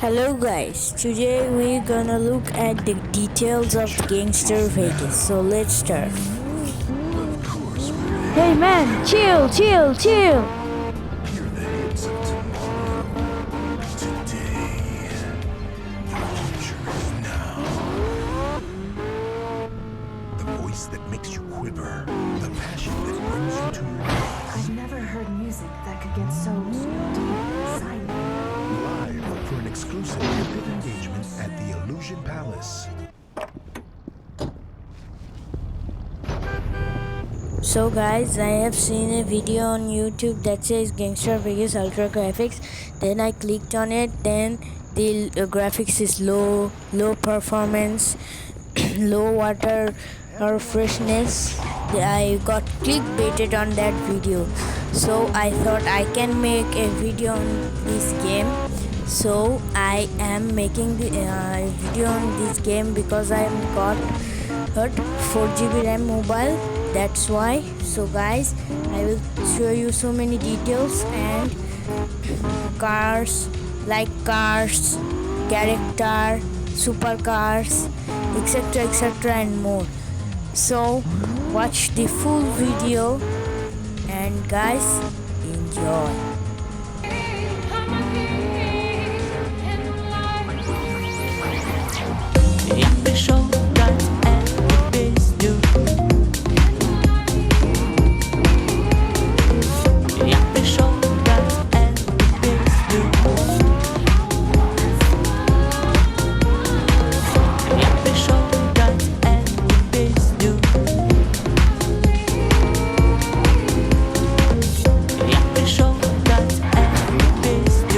Hello guys, today we're gonna look at the details of Gangstar Vegas. So let's start. Of course we're Hey man, chill, chill, chill. You're the hits of tomorrow. Today, your future is now. The voice that makes you quiver. The passion that brings you to your knees. I've never heard music that could get so deep inside me. Live for an exclusive epic engagement at the Illusion Palace. So guys, I have seen a video on YouTube that says Gangstar Vegas Ultra Graphics. Then I clicked on it. Then the graphics is low performance, low water or freshness. I got clickbaited on that video. So I thought I can make a video on this game. So I am making the video on this game because I got 4 GB RAM mobile. That's why. So guys, I will show you so many details and cars, like cars, character, supercars, etc and more. So watch the full video and guys, enjoy. Я пришел дать эту песню. Я пришел дать эту песню. Я пришел дать эту песню. Я пришел дать эту песню.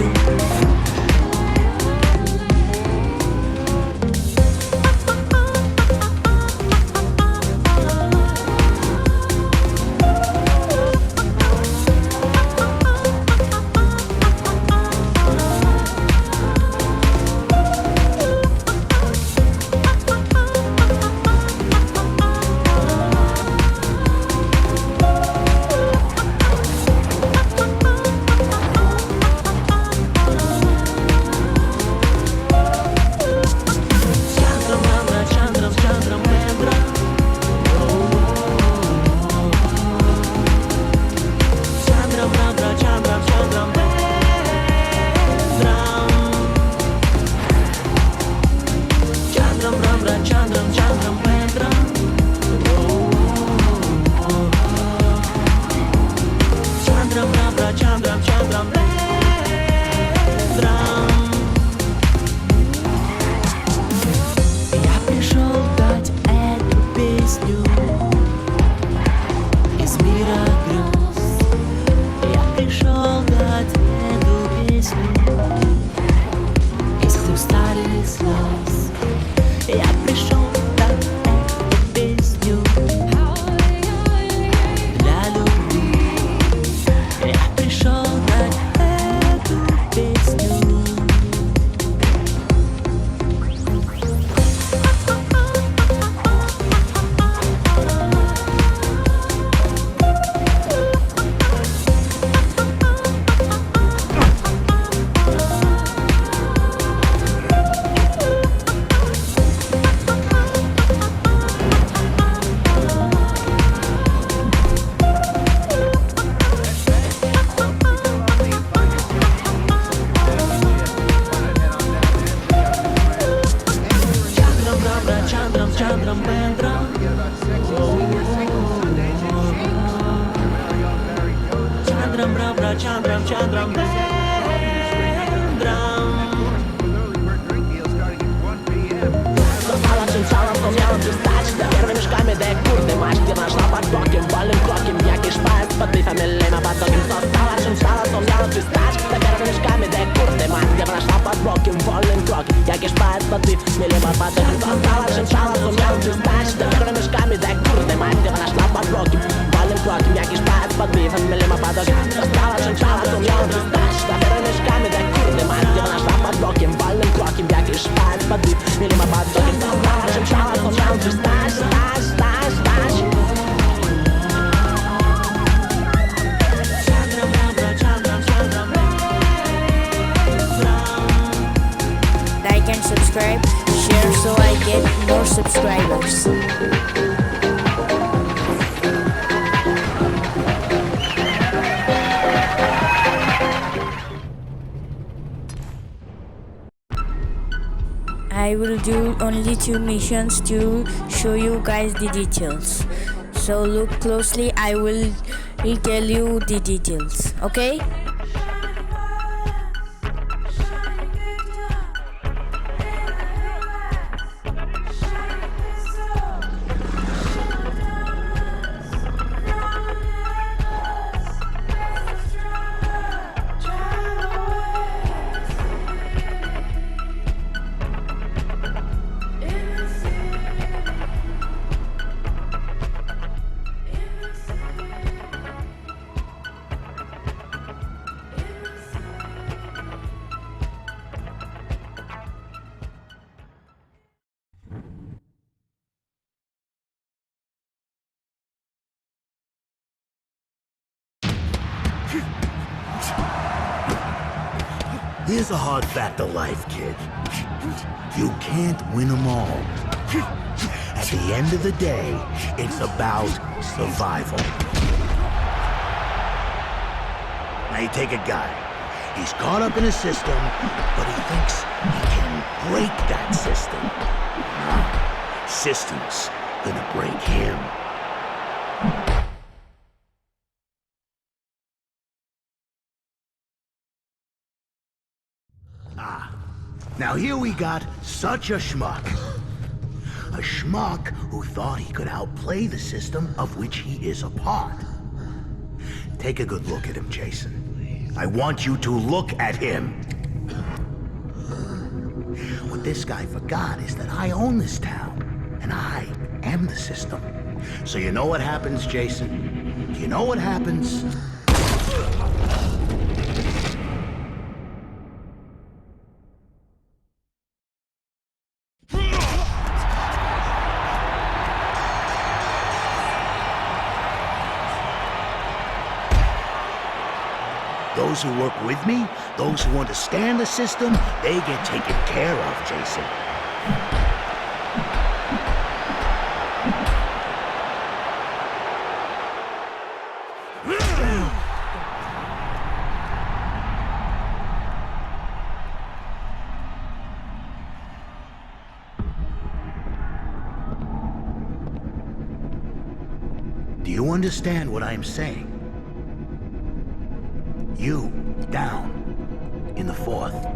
Я пришел дать эту песню из мира грез. Я пришел дать эту песню из хрустальных слез. Я пришел дать эту песню для любви. Я пришел дать эту песню. Chandram Pendra. Chandram Pendra. Została czym cała, co miałem przystać. Pierwsze mieszkamy, dek kurde masz. Gdzie masz na pod bokiem, wolnym krokiem. Jakieś szpalt, pod tej familii ma pod okiem. Została czym cała, co miałem przystać. Pierwsze mieszkamy, dek kurde masz. Gdzie masz na pod bokiem, wolnym krokiem. Jakieś szpalt, pod tej familii ma pod okiem. Została czym cała, co miałem przystać. Pierwsze mieszkamy, dek kurde masz. Gdzie masz na pod bokiem, wolnym krokiem. Jakieś szpalt, pod tej familii ma pod okiem. Została czym cała, co miałem przystać. Pierwsze mieszkamy, dek kurde masz. Gdzie masz na pod bokiem, wolnym krokiem. Jakieś szpalt, pod tej familii ma pod okiem. Została czym cała, co miałem przystać. Stać. Chandram subscribe, share so I get more subscribers. I will do only 2 missions to show you guys the details. So look closely, I will tell you the details, okay? Here's a hard fact of life, kid. You can't win them all. At the end of the day, it's about survival. Now you take a guy. He's caught up in a system, but he thinks he can break that system. No, system's gonna break him. Now here we got such a schmuck. A schmuck who thought he could outplay the system of which he is a part. Take a good look at him, Jason. I want you to look at him. What this guy forgot is that I own this town, and I am the system. So you know what happens, Jason? Do you know what happens? Those who work with me, those who understand the system, they get taken care of, Jason. Do you understand what I'm saying? You, down, in the 4th.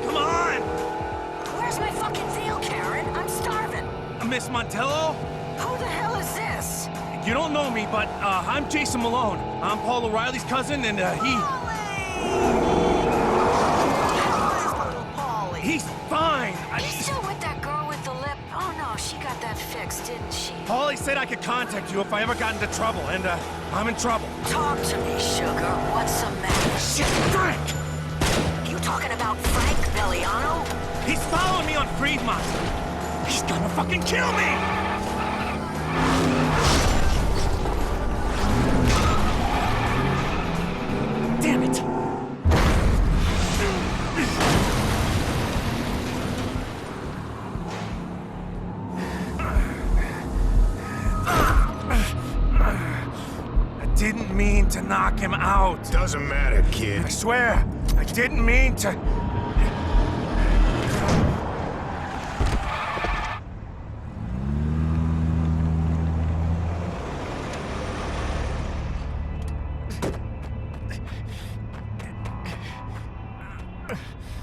Come on! Where's my fucking deal, Karen? I'm starving. Miss Montello? Who the hell is this? You don't know me, but I'm Jason Malone. I'm Paul O'Reilly's cousin, and Paulie! he's fine. He's still with that girl with the lip? Oh no, she got that fixed, didn't she? Paulie said I could contact you if I ever got into trouble, and I'm in trouble. Talk to me, sugar. What's the matter? Shit, Frank! You talking about Frank Belliano? He's following me on Fremont. He's gonna fucking kill me! Damn it! I didn't mean to knock him out. Doesn't matter, kid. I swear, I didn't mean to.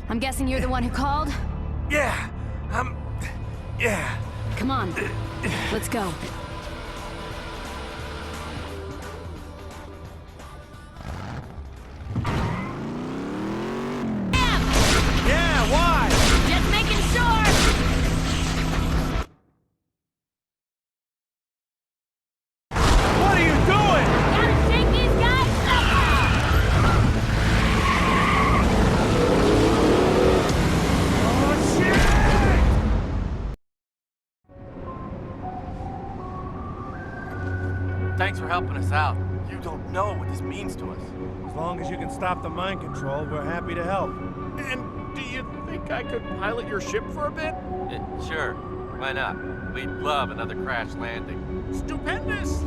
I'm guessing you're the one who called? Yeah, yeah. Come on. Let's go. Yeah, why? Just making sure! What are you doing? Gotta shake these guys up! Oh, shit! Thanks for helping us out. You don't know what this means to us. As long as you can stop the mind control, we're happy to help. And do you think I could pilot your ship for a bit? Sure, why not? We'd love another crash landing. Stupendous!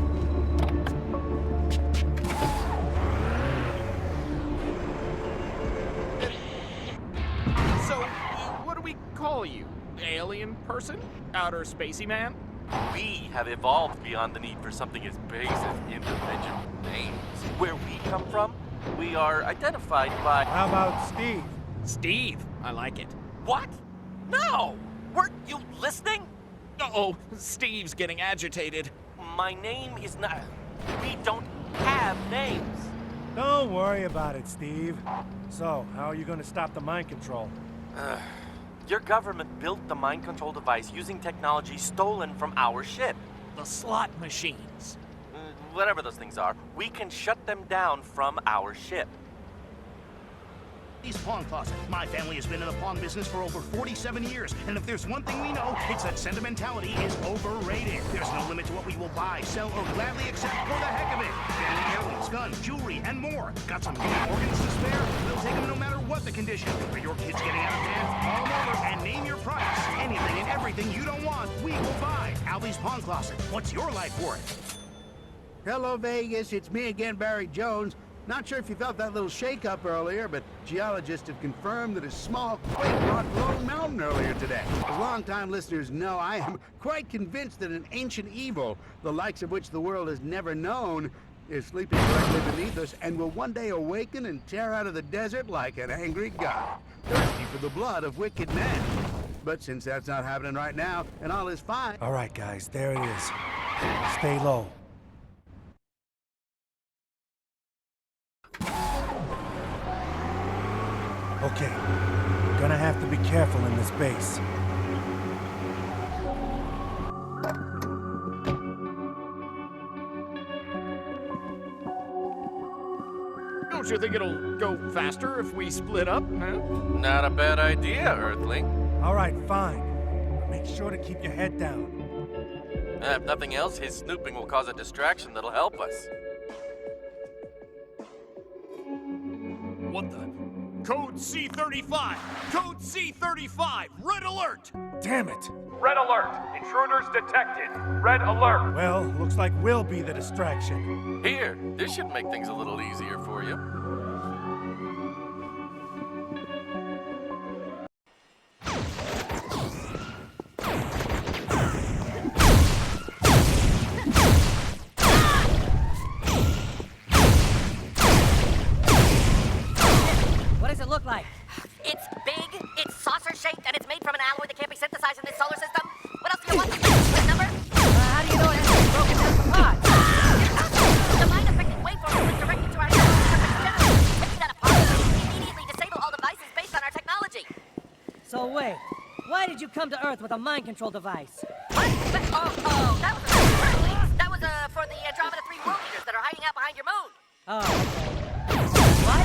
So, what do we call you? Alien person? Outer spacey man? We have evolved beyond the need for something as base as individual names. Where we come from, we are identified by... How about Steve? Steve. I like it. What? No! Weren't you listening? Uh-oh, Steve's getting agitated. My name is not... We don't have names. Don't worry about it, Steve. So, how are you going to stop the mind control? Your government built the mind control device using technology stolen from our ship. The slot machines. Whatever those things are, we can shut them down from our ship. East Pawn Closet. My family has been in the pawn business for over 47 years, and if there's one thing we know, it's that sentimentality is overrated. There's no limit to what we will buy, sell, or gladly accept for the heck of it. Family heirlooms, guns, jewelry, and more. Got some human organs to spare? We'll take them no matter what the condition. Are your kids getting out of hand? Call them over and name your price. Anything and everything you don't want, we will buy. Albie's Pawn Closet. What's your life worth? Hello, Vegas. It's me again, Barry Jones. Not sure if you felt that little shake-up earlier, but geologists have confirmed that a small quake rocked Lone Mountain earlier today. As long-time listeners know, I am quite convinced that an ancient evil, the likes of which the world has never known, is sleeping directly beneath us and will one day awaken and tear out of the desert like an angry god, thirsty for the blood of wicked men. But since that's not happening right now, and all is fine... All right, guys, there it is. Stay low. Okay, gonna have to be careful in this base. Don't you think it'll go faster if we split up, huh? Not a bad idea, Earthling. All right, fine. But make sure to keep your head down. If nothing else, his snooping will cause a distraction that'll help us. What the? Code C-35! Code C-35! Red alert! Damn it! Red alert! Intruders detected! Red alert! Well, looks like we'll be the distraction. Here, this should make things a little easier for you. What does it look like? It's big, it's saucer-shaped, and it's made from an alloy that can't be synthesized in this solar system. What else do you want? The number? How do you know it hasn't been broken down to parts? The mind-affecting waveform was directed to our channel. Taking that apart will immediately disable all devices based on our technology. So wait, why did you come to Earth with a mind control device? What? Oh, that was that was for the Andromeda 3 world leaders that are hiding out behind your moon. Oh, okay. What?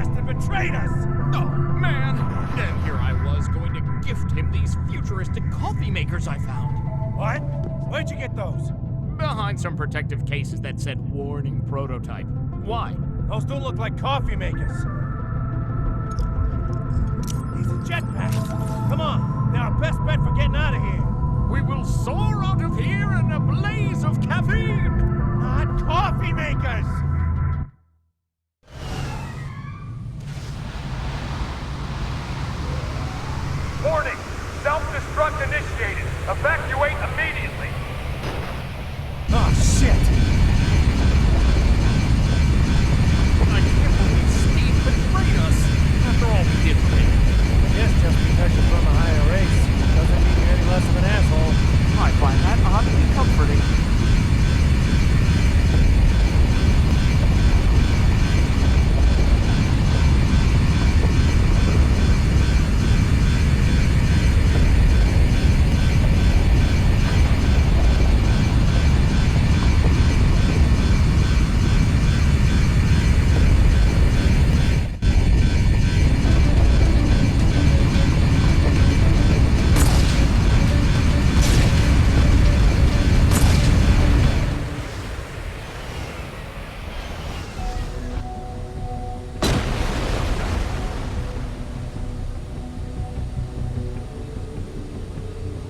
bastard betrayed us! Oh, man! And here I was going to gift him these futuristic coffee makers I found. What? Where'd you get those? Behind some protective cases that said warning prototype. Why? Those don't look like coffee makers. These are jetpacks. Come on, they're our best bet for getting out of here. We will soar out of here in a blaze of caffeine! Not coffee makers! Warning! Self-destruct initiated. Evacuate immediately. Oh, shit! I can't believe Steve betrayed us after all we did for him. I guess just because you're from a higher race doesn't mean you're any less of an asshole. I find that oddly comforting.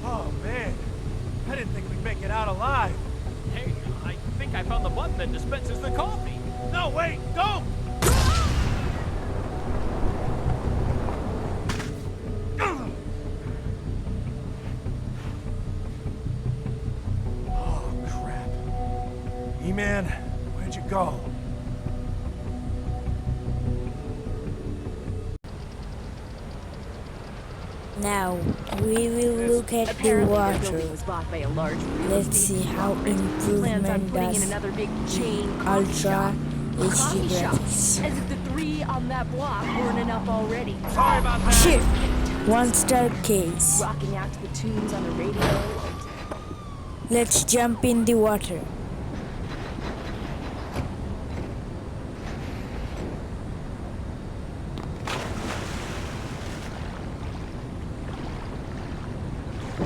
Oh, man. I didn't think we'd make it out alive. Hey, I think I found the button that dispenses the coffee. No, wait, don't! Oh, crap. E-Man, where'd you go? Now we will look at the Apparently, their water. building was bought by a large real Let's estate see how conglomerate. Plans on improvement putting in does another big chain coffee Ultra shop. HD Coffee shop. graphics. As if the 3 on that block weren't enough already. Sorry about that. Shit! 1-star case. Rocking out to the tunes on the radio. Let's jump in the water.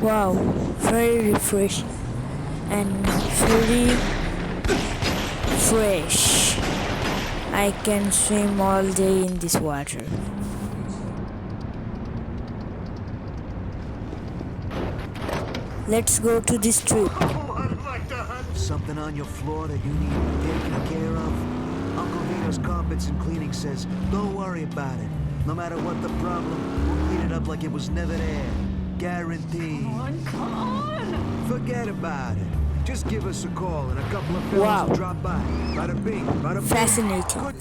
Wow, very refreshing and very fresh. I can swim all day in this water. Let's go to this trip. Something on your floor that you need taken care of? Uncle Vito's carpets and cleaning says, don't worry about it. No matter what the problem, we'll clean it up like it was never there. Guaranteed. Come on! Forget about it. Just give us a call and a couple of fellas Wow. will drop by. Bada bing, bada boom. Fascinating. Good.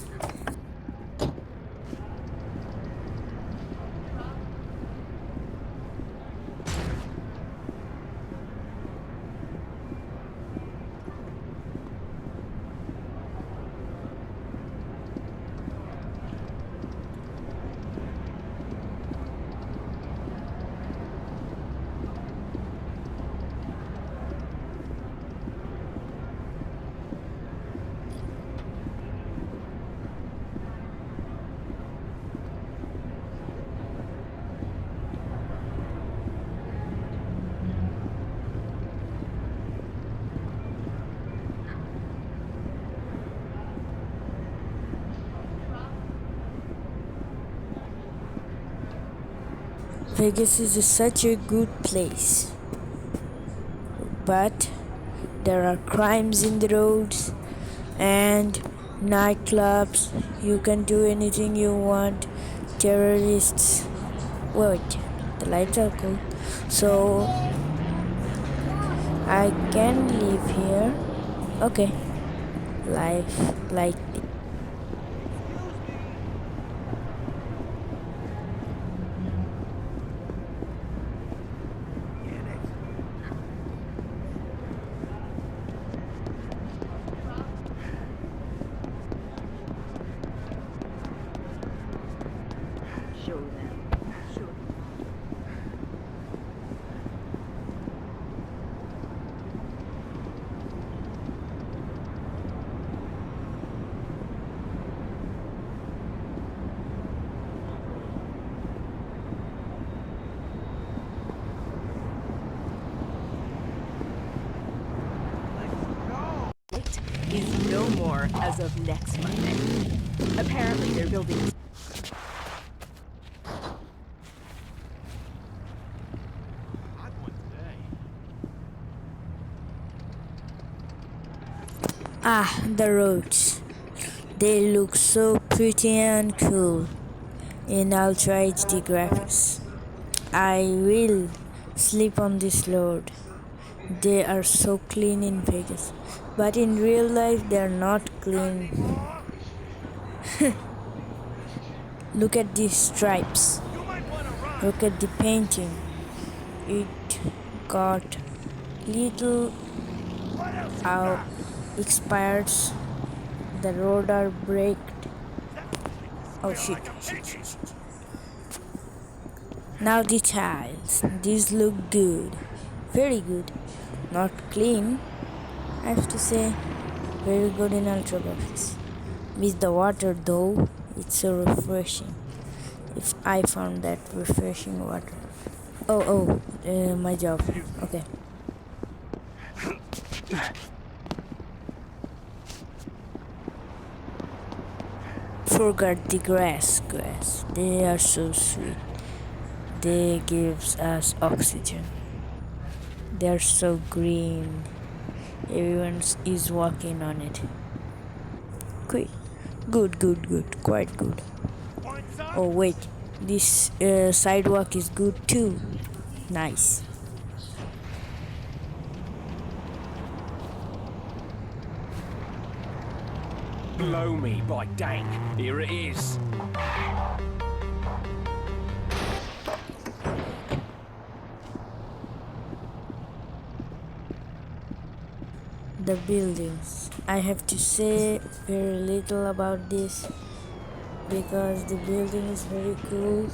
Vegas is such a good place, but there are crimes in the roads and nightclubs. You can do anything you want. Terrorists. Wait, the lights are cool. So I can live here. Okay. Life like this. Show them. Show them. more as of next Monday. Apparently, they're building. Ah, the roads. They look so pretty and cool in Ultra HD graphics. I will sleep on this load. They are so clean in Vegas, but in real life they are not clean. Look at these stripes. Look at the painting. It got little expired. The road are braked. Oh shit. Now the tiles. These look good. Very good. Not clean, I have to say. Very good in ultra graphics. Miss the water though. It's so refreshing. If I found that refreshing water. My job. Okay. Forgot the grass. They are so sweet. They gives us oxygen. They are so green. Everyone is walking on it. Good. Quite good. Oh wait, this sidewalk is good too. Nice. Blow me by dank. Here it is. The buildings. I have to say very little about this because the building is very cool.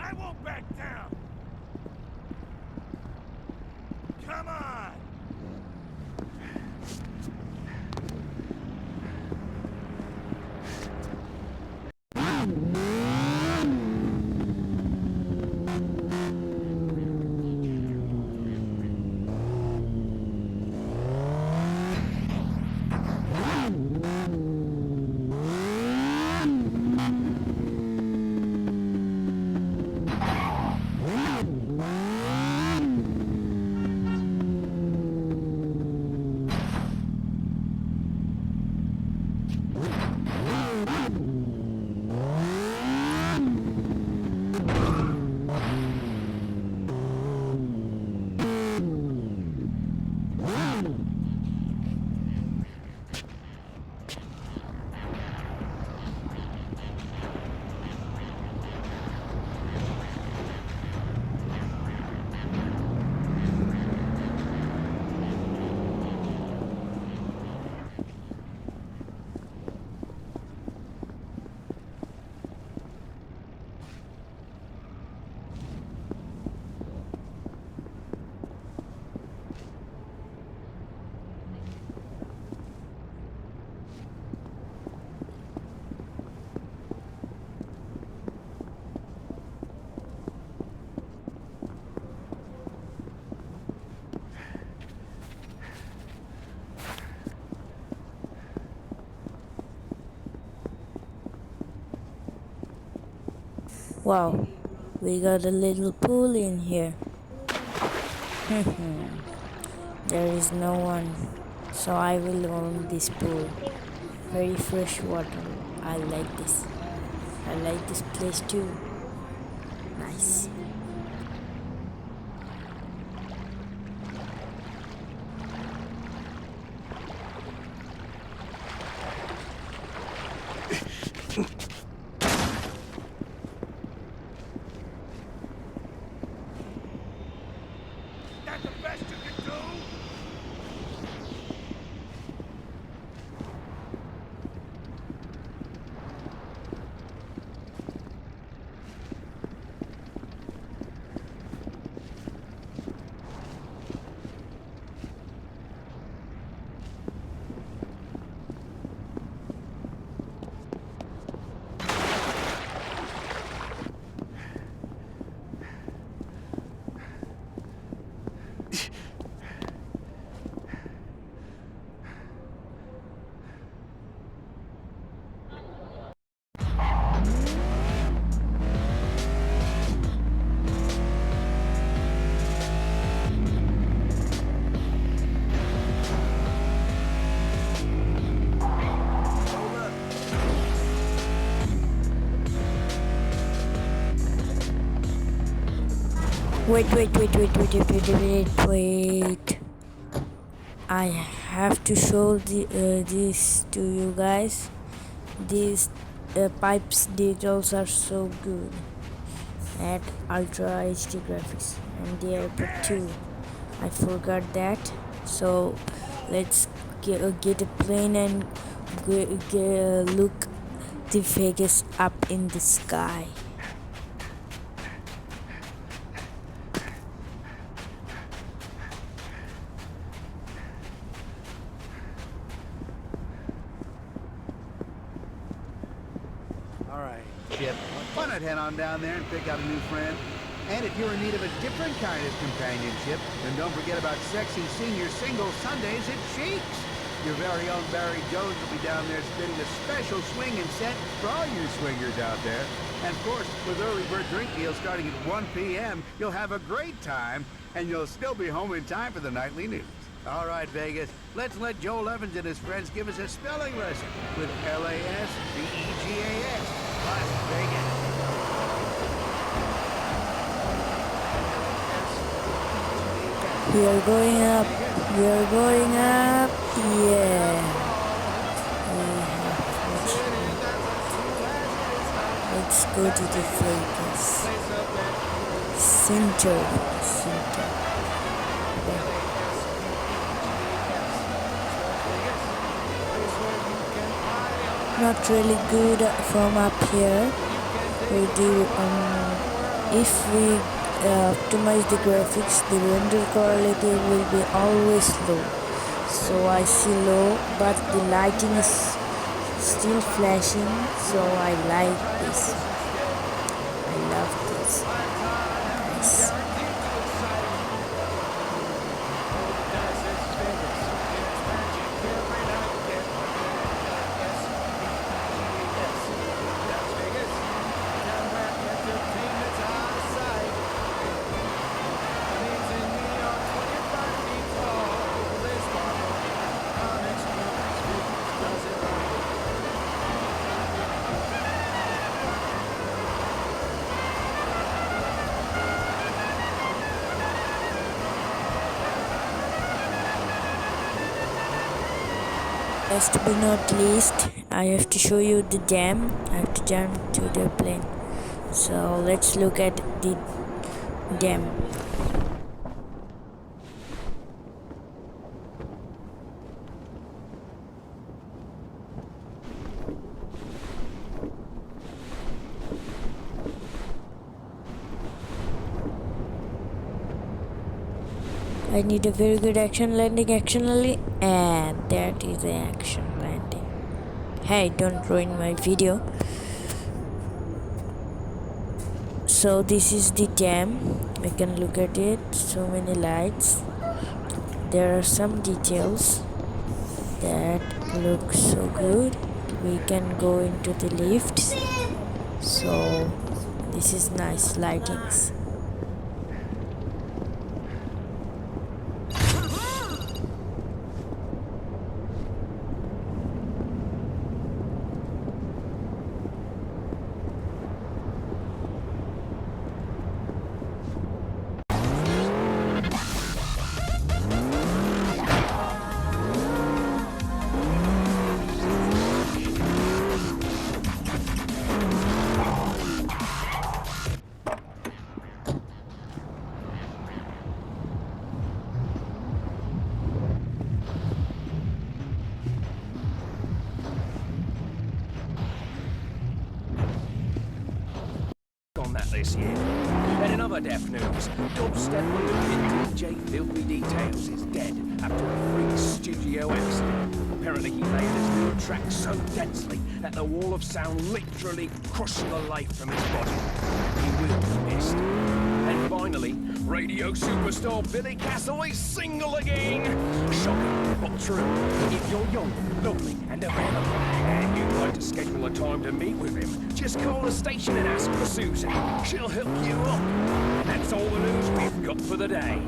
I won't back down. Come on. Wow, we got a little pool in here. There is no one, so I will own this pool. Very fresh water. I like this. I like this place too. Nice. Wait. I have to show this to you guys. These pipes details are so good at Ultra HD graphics, and the airport too. I forgot that. So let's get a plane and look the Vegas up in the sky. Alright, Chip. Why not head on down there and pick out a new friend? And if you're in need of a different kind of companionship, then don't forget about sexy senior single Sundays at Cheeks. Your very own Barry Jones will be down there spinning a special swinging set for all you swingers out there. And of course, with early bird drink deals starting at 1 p.m., you'll have a great time, and you'll still be home in time for the nightly news. All right, Vegas, let's let Joel Evans and his friends give us a spelling lesson with LASVEGAS. Las Vegas. We are going up. Yeah. Let's go to the Vegas center. Not really good from up here. We do if we optimize the graphics, the render quality will be always low. So I see low, but the lighting is still flashing, so I like this. I love this. Nice. Last but not least, I have to show you the dam. I have to jump to the plane. So let's look at the dam. I need a very good action landing, and that is the action landing. Hey, don't ruin my video. So this is the dam. We can look at it. So many lights. There are some details that look so good. We can go into the lifts. So this is nice lightings. This year. Then another death news. Dubstep wonderkid DJ Filthy Details is dead after a freak studio accident. Apparently he laid his new track so densely that the wall of sound literally crushed the life from his body. He will be missed. And finally, radio superstar Billy Castaway's single again. Shocking, but true. If you're young, lovely, and available, and you'd like to schedule a time to meet with him, just call the station and ask for Susan. She'll hook you up. And that's all the news we've got for the day.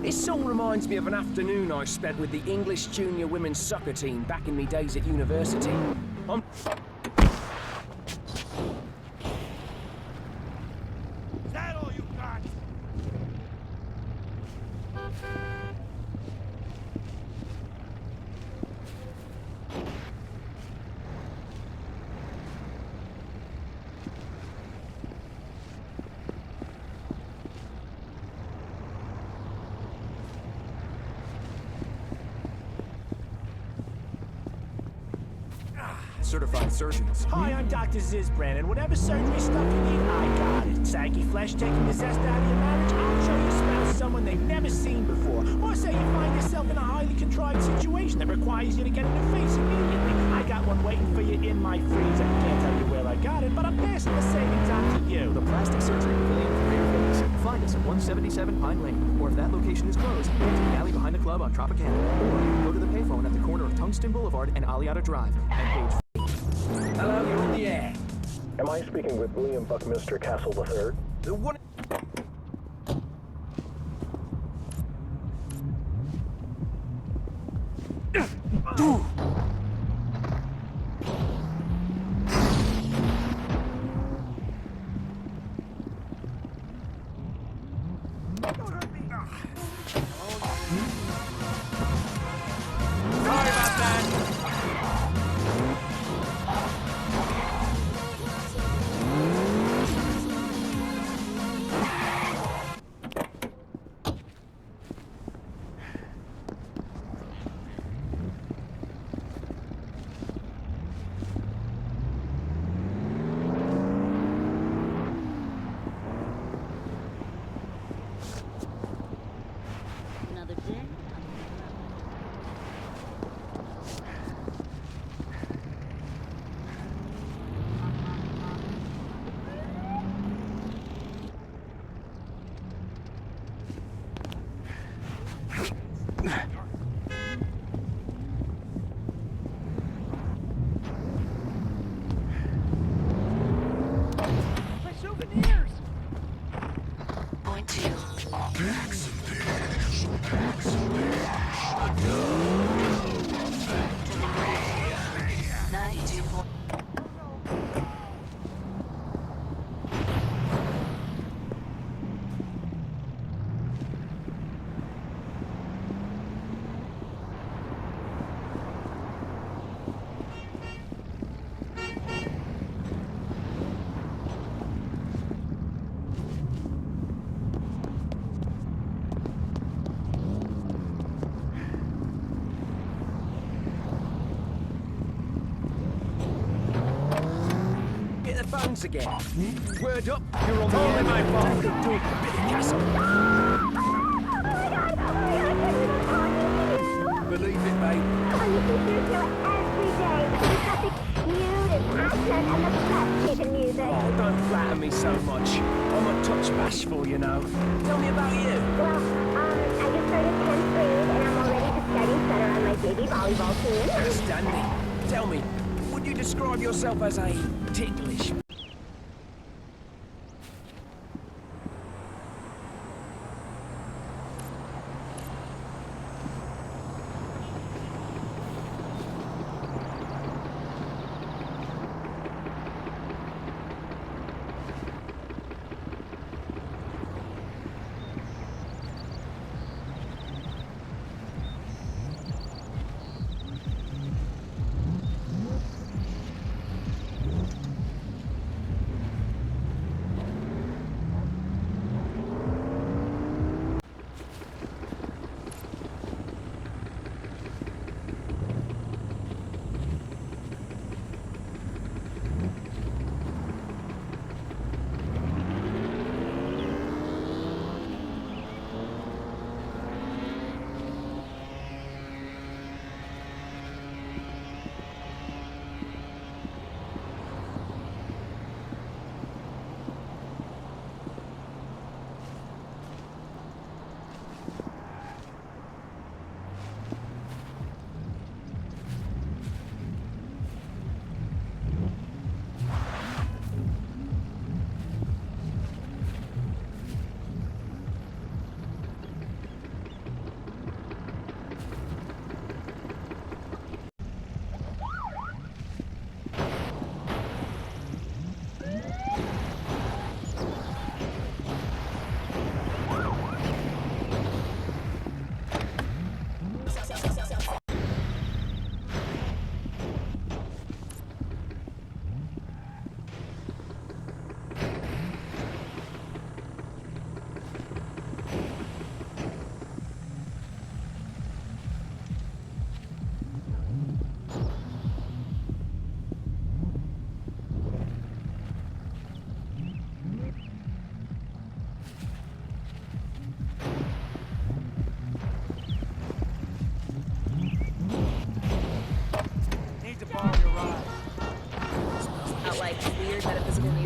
This song reminds me of an afternoon I spent with the English junior women's soccer team back in me days at university. certified surgeons. Hi, I'm Dr. Zizbrand, and whatever surgery stuff you need, I got it. Saggy flesh taking the zest out of your marriage, I'll show your spouse someone they've never seen before. Or say you find yourself in a highly contrived situation that requires you to get a new face immediately. I got one waiting for you in my freezer. Can't tell you where I got it, but I'm passing the savings on to you. The Plastic Surgery Pavilion of Greater Vegas. Find us at 177 Pine Lane, or if that location is closed, head to the alley behind the club on Tropicana, or go to the payphone at the corner of Tungsten Boulevard and Aliata Drive, and page. Hello, you're on the air. Am I speaking with William Buckminster Castle III? The one... Sorry about that. Another day. My souvenirs! Point two. Get the phones again. Word up, you're on the air. My phone. Bit of castle. Believe it, mate. Oh, you see your show every day because it's got the cute and accent and the breathtaking music. Oh, don't flatter me so much. I'm a touch bashful, you know. Tell me about you. Well, I just started 10th grade and I'm already the starting center on my baby volleyball team. Outstanding. Tell me, would you describe yourself as a ticklish?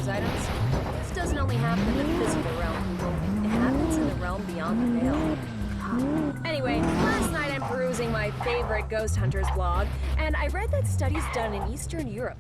those items? This doesn't only happen in the physical realm, people. It happens in the realm beyond the veil. Anyway, last night I'm perusing my favorite ghost hunter's blog, and I read that studies done in Eastern Europe.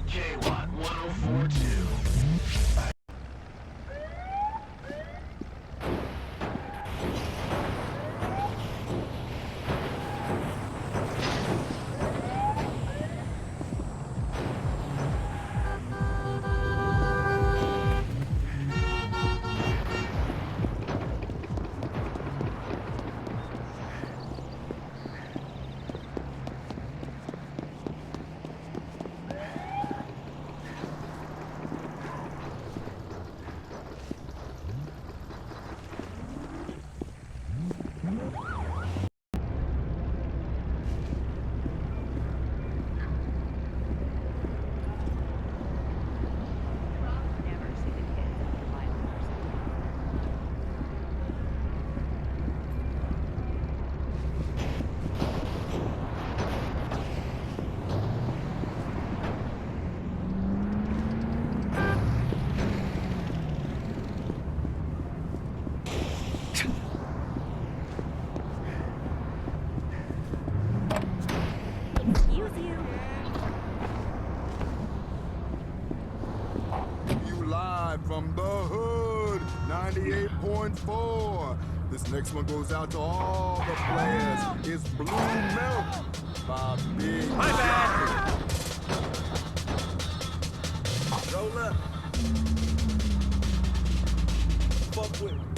K-Watt 1042. From the hood, 98.4. This next one goes out to all the players. It's Blue Milk by Big. My bad. Roll up. Fuck with.